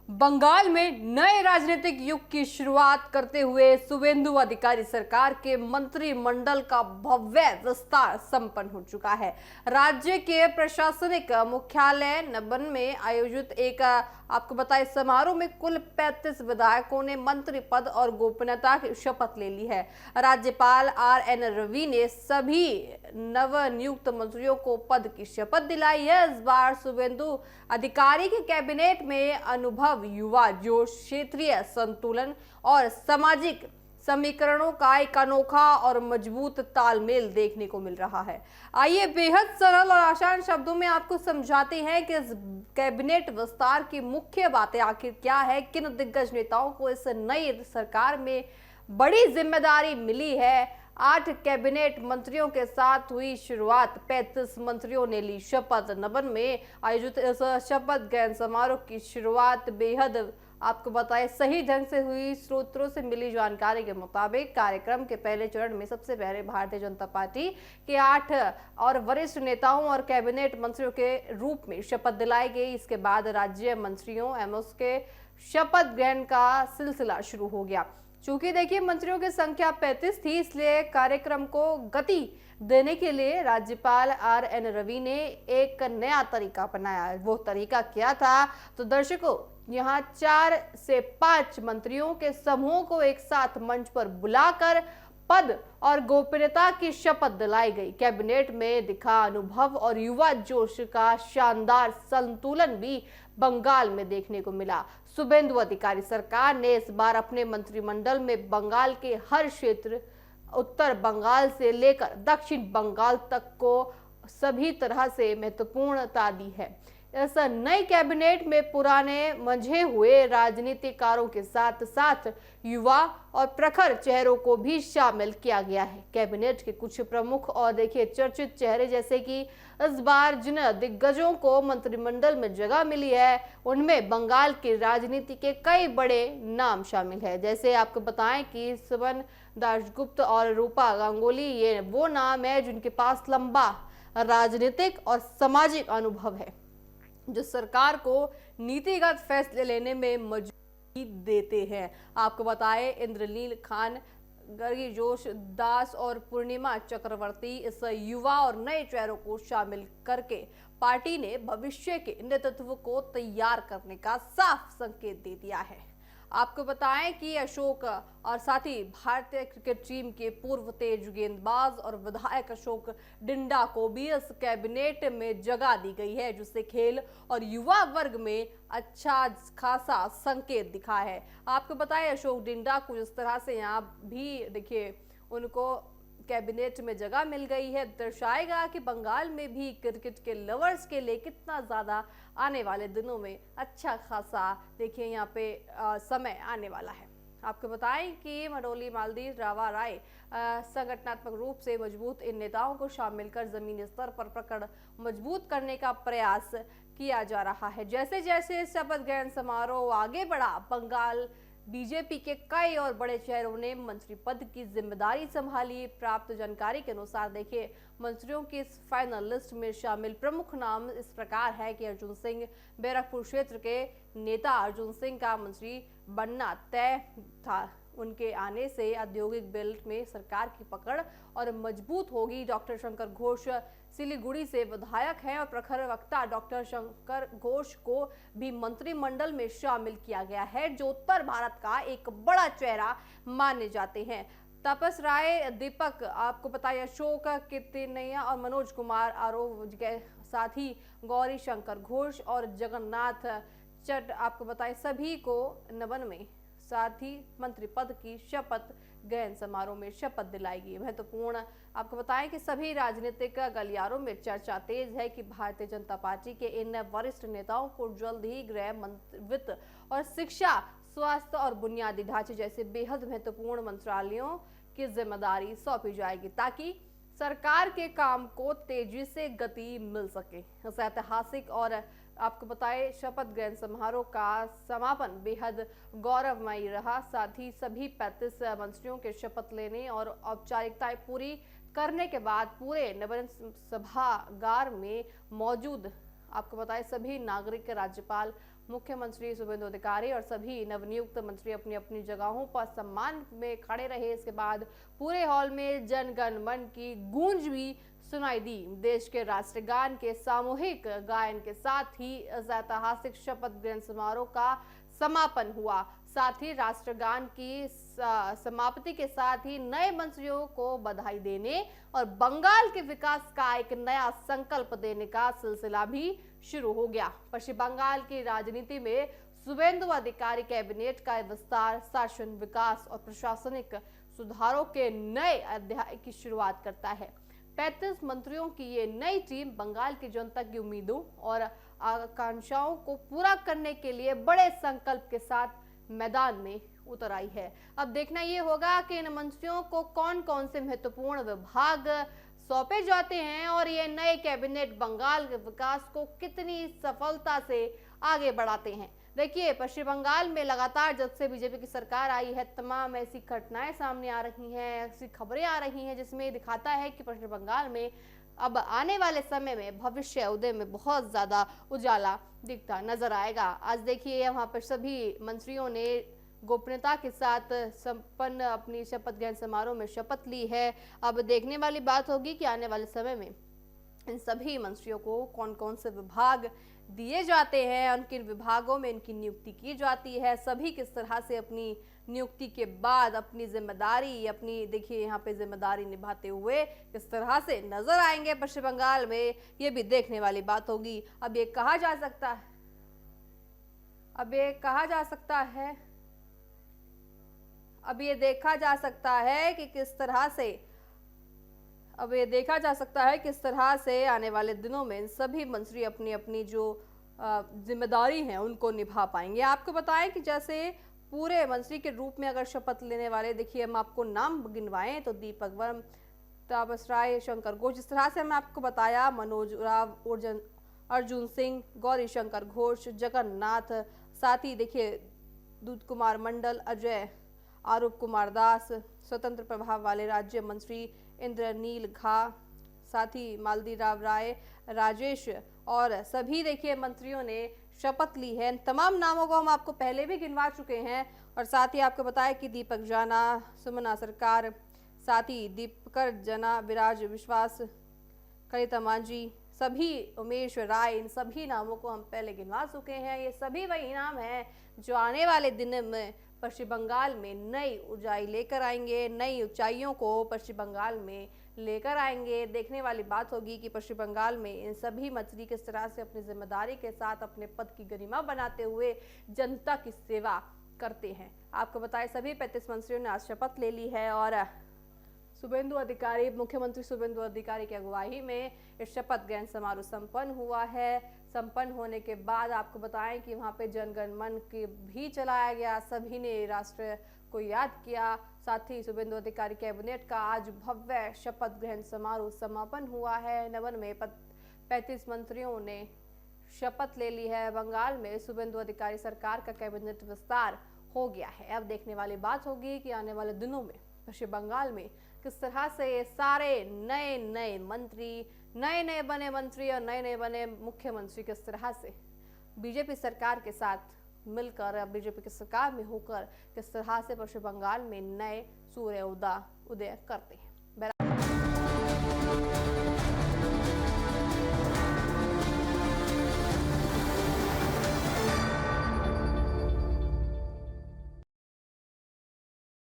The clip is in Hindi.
बंगाल में नए राजनीतिक युग की शुरुआत करते हुए शुभेंदु अधिकारी सरकार के मंत्रिमंडल का भव्य विस्तार संपन्न हो चुका है। राज्य के प्रशासनिक मुख्यालय नबन में आयोजित एक आपको बताए समारोह में कुल 35 विधायकों ने मंत्री पद और गोपनीयता की शपथ ले ली है। राज्यपाल RN रवि ने सभी नवनियुक्त मंत्रियों को पद की शपथ दिलाई है। इस बार शुभेंदु अधिकारी के कैबिनेट में अनुभव, युवा जोश, क्षेत्रीय संतुलन और सामाजिक समीकरणों का एक अनोखा और मजबूत तालमेल देखने को मिल रहा है। आइए बेहद सरल और आसान शब्दों में आपको समझाते हैं कि इस कैबिनेट विस्तार की मुख्य बातें आखिर क्या है, किन दिग्गज नेताओं को इस नई सरकार में बड़ी जिम्मेदारी मिली है। 8 कैबिनेट मंत्रियों के साथ हुई शुरुआत, 35 मंत्रियों ने ली शपथ। नबन में आयोजित इस शपथ ग्रहण समारोह की शुरुआत बेहद आपको बताएं सही ढंग से हुई। सूत्रों से मिली जानकारी के मुताबिक कार्यक्रम के पहले चरण में सबसे पहले भारतीय जनता पार्टी के 8 और वरिष्ठ नेताओं और कैबिनेट मंत्रियों के रूप में शपथ दिलाई गई। इसके बाद राज्य मंत्रियों एवं उसके शपथ ग्रहण का सिलसिला शुरू हो गया। चूंकि देखिए मंत्रियों की संख्या 35 थी, इसलिए कार्यक्रम को गति देने के लिए राज्यपाल RN रवि ने एक नया तरीका अपनाया। वो तरीका क्या था तो दर्शकों, यहाँ 4 से 5 मंत्रियों के समूह को एक साथ मंच पर बुलाकर पद और गोपनीयता की शपथ दिलाई गई। कैबिनेट में दिखा अनुभव और युवा जोश का शानदार संतुलन भी बंगाल में देखने को मिला। शुभेंदु अधिकारी सरकार ने इस बार अपने मंत्रिमंडल में बंगाल के हर क्षेत्र, उत्तर बंगाल से लेकर दक्षिण बंगाल तक को सभी तरह से महत्वपूर्णता दी है। इस नई कैबिनेट में पुराने मंझे हुए राजनीतिकारों के साथ साथ युवा और प्रखर चेहरों को भी शामिल किया गया है। कैबिनेट के कुछ प्रमुख और देखिए चर्चित चेहरे, जैसे कि इस बार जिन दिग्गजों को मंत्रिमंडल में जगह मिली है, उनमें बंगाल की राजनीति के कई बड़े नाम शामिल है। जैसे आपको बताएं कि शोभन दासगुप्ता और रूपा गांगुली, ये वो नाम है जिनके पास लंबा राजनीतिक और सामाजिक अनुभव है, जो सरकार को नीतिगत फैसले लेने में मजबूती देते हैं। आपको बताएं इंद्रनील खान, गर्गी जोश दास और पूर्णिमा चक्रवर्ती इस युवा और नए चेहरों को शामिल करके पार्टी ने भविष्य के नेतृत्व को तैयार करने का साफ संकेत दे दिया है। आपको बताएं कि अशोक और साथ ही भारतीय क्रिकेट टीम के पूर्व तेज गेंदबाज और विधायक अशोक डिंडा को भी इस कैबिनेट में जगह दी गई है, जिससे खेल और युवा वर्ग में अच्छा खासा संकेत दिखा है। आपको बताएं अशोक डिंडा को जिस तरह से यहाँ भी देखिए उनको कैबिनेट में जगह मिल गई है, दर्शाएगा कि बंगाल में भी क्रिकेट के लवर्स के लिए कितना ज्यादा आने वाले दिनों में अच्छा खासा देखिए यहाँ पे समय आने वाला है। आपको बताएं कि मडोली मालदीव रावा राय संगठनात्मक रूप से मजबूत इन नेताओं को शामिल कर जमीनी स्तर पर पकड़ मजबूत करने का प्रयास किया जा रहा है। जैसे जैसे शपथ ग्रहण समारोह आगे बढ़ा, बंगाल बीजेपी के कई और बड़े चेहरों ने मंत्री पद की जिम्मेदारी संभाली। प्राप्त जानकारी के अनुसार देखिए मंत्रियों की इस फाइनल लिस्ट में शामिल प्रमुख नाम इस प्रकार है कि अर्जुन सिंह, बैरकपुर क्षेत्र के नेता अर्जुन सिंह का मंत्री बनना तय था। उनके आने से औद्योगिक बेल्ट में सरकार की पकड़ और मजबूत होगी। डॉक्टर शंकर घोष सिलीगुड़ी से विधायक हैं और प्रखर वक्ता डॉक्टर शंकर घोष को भी मंत्रिमंडल में शामिल किया गया है, जो उत्तर भारत का एक बड़ा चेहरा माने जाते हैं। तापस राय, दीपक, आपको बताया अशोक कीर्तिनैया और मनोज कुमार आरोव के साथ ही गौरी शंकर घोष और जगन्नाथ चट, आपको बताए सभी को नबन में साथ ही मंत्री पद की शपथ ग्रहण समारोह में शपथ दिलाएगी। महत्वपूर्ण आपको बताएं कि सभी राजनीतिक गलियारों में चर्चा तेज है कि भारतीय जनता पार्टी के इन वरिष्ठ नेताओं को जल्द ही गृह, वित्त और शिक्षा, स्वास्थ्य और बुनियादी ढांचे जैसे बेहद महत्वपूर्ण मंत्रालयों की जिम्मेदारी सौंपी जाएगी, ताकि सरकार के काम को तेजी से गति मिल सके। इस ऐतिहासिक और आपको बताएं शपथ ग्रहण समारोह का समापन बेहद गौरवमयी रहा। साथ ही सभी 35 मंत्रियों के शपथ लेने और औपचारिकताएं पूरी करने के बाद पूरे नबन सभागार में मौजूद आपको बताएं सभी नागरिक राज्यपाल मुख्यमंत्री शुभेंदु अधिकारी और सभी नवनियुक्त मंत्री अपनी अपनी जगहों पर सम्मान में खड़े रहे। इसके बाद पूरे हॉल में जन गण मन की गूंज भी सुनाई दी। देश के राष्ट्रगान के सामूहिक गायन के साथ ही इस ऐतिहासिक शपथ ग्रहण समारोह का समापन हुआ। साथ ही राष्ट्रगान की समाप्ति के साथ ही नए मंत्रियों को बधाई देने और बंगाल के विकास का एक नया संकल्प देने का सिलसिला भी शुरू हो गया। पश्चिम बंगाल की राजनीति में शुभेंदु अधिकारी कैबिनेट का विस्तार शासन, विकास और प्रशासनिक सुधारों के नए अध्याय की शुरुआत करता है। 35 मंत्रियों की ये नई टीम बंगाल की जनता की उम्मीदों और आकांक्षाओं को पूरा करने के लिए बड़े संकल्प के साथ मैदान में उतर आई है। अब देखना ये होगा कि इन मंत्रियों को कौन कौन से महत्वपूर्ण विभाग सौंपे जाते हैं और ये नए कैबिनेट बंगाल के विकास को कितनी सफलता से आगे बढ़ाते हैं। देखिए, पश्चिम बंगाल में लगातार जब से बीजेपी की सरकार आई है, तमाम ऐसी घटनाएं सामने आ रही हैं, ऐसी खबरें आ रही हैं जिसमें दिखाता है कि पश्चिम बंगाल में अब आने वाले समय में भविष्य उदय में बहुत ज्यादा उजाला दिखता नजर आएगा। आज देखिए, वहां पर सभी मंत्रियों ने गोपनीयता के साथ संपन्न अपनी शपथ ग्रहण समारोह में शपथ ली है। अब देखने वाली बात होगी कि आने वाले समय में इन सभी मंत्रियों को कौन कौन से विभाग दिए जाते हैं, उनके विभागों में इनकी नियुक्ति की जाती है। सभी किस तरह से अपनी नियुक्ति के बाद अपनी जिम्मेदारी देखिए यहाँ पे जिम्मेदारी निभाते हुए किस तरह से नजर आएंगे पश्चिम बंगाल में, ये भी देखने वाली बात होगी। अब ये कहा जा सकता है कि किस तरह से आने वाले दिनों में इन सभी मंत्री अपनी अपनी जो जिम्मेदारी है उनको निभा पाएंगे। आपको बताएं कि जैसे पूरे मंत्री के रूप में अगर शपथ लेने वाले, देखिए हम आपको नाम गिनवाएं तो दीपक वर्मा, तापस राय, शंकर घोष, जिस तरह से हमने आपको बताया, मनोज राव, अर्जुन सिंह, गौरी शंकर घोष, जगन्नाथ, साथ ही देखिए दूध कुमार मंडल, अजय, आरूप कुमार दास, स्वतंत्र प्रभाव वाले राज्य मंत्री इंद्रनील घा, साथ ही मालती राव राय, राजेश और सभी देखिए मंत्रियों ने शपथ ली है। इन तमाम नामों को हम आपको पहले भी गिनवा चुके हैं और साथ ही आपको बताया कि दीपक जाना, सुमना सरकार, साथ ही दीपकर जना, विराज विश्वास, कलिता मांझी, सभी उमेश राय, इन सभी नामों को हम पहले गिनवा चुके हैं। ये सभी वही नाम हैं जो आने वाले दिन में पश्चिम बंगाल में नई ऊंचाई लेकर आएंगे, नई ऊंचाइयों को पश्चिम बंगाल में लेकर आएंगे। देखने वाली बात होगी कि पश्चिम बंगाल में इन सभी मंत्री किस तरह से अपनी जिम्मेदारी के साथ अपने पद की गरिमा बनाते हुए जनता की सेवा करते हैं। आपको बताएं, सभी 35 मंत्रियों ने आज शपथ ले ली है और मुख्यमंत्री शुभेंदु अधिकारी की अगुवाई में इस शपथ ग्रहण समारोह संपन्न हुआ है। संपन्न होने के बाद आपको बताएं कि वहां पे जनगण मन के भी चलाया गया, सभी ने राष्ट्र को याद किया। साथ ही शुभेंदु अधिकारी कैबिनेट का आज भव्य शपथ ग्रहण समारोह समापन हुआ है। नवन में 35 मंत्रियों ने शपथ ले ली है। बंगाल में शुभेंदु अधिकारी सरकार का कैबिनेट विस्तार हो गया है। अब देखने वाली बात होगी कि आने वाले दिनों में पश्चिम बंगाल में किस तरह से ये सारे नए मंत्री, नए बने मंत्री और नए बने मुख्यमंत्री किस तरह से बीजेपी सरकार के साथ मिलकर, बीजेपी की सरकार में होकर किस तरह से पश्चिम बंगाल में नए सूर्य उदय करते हैं।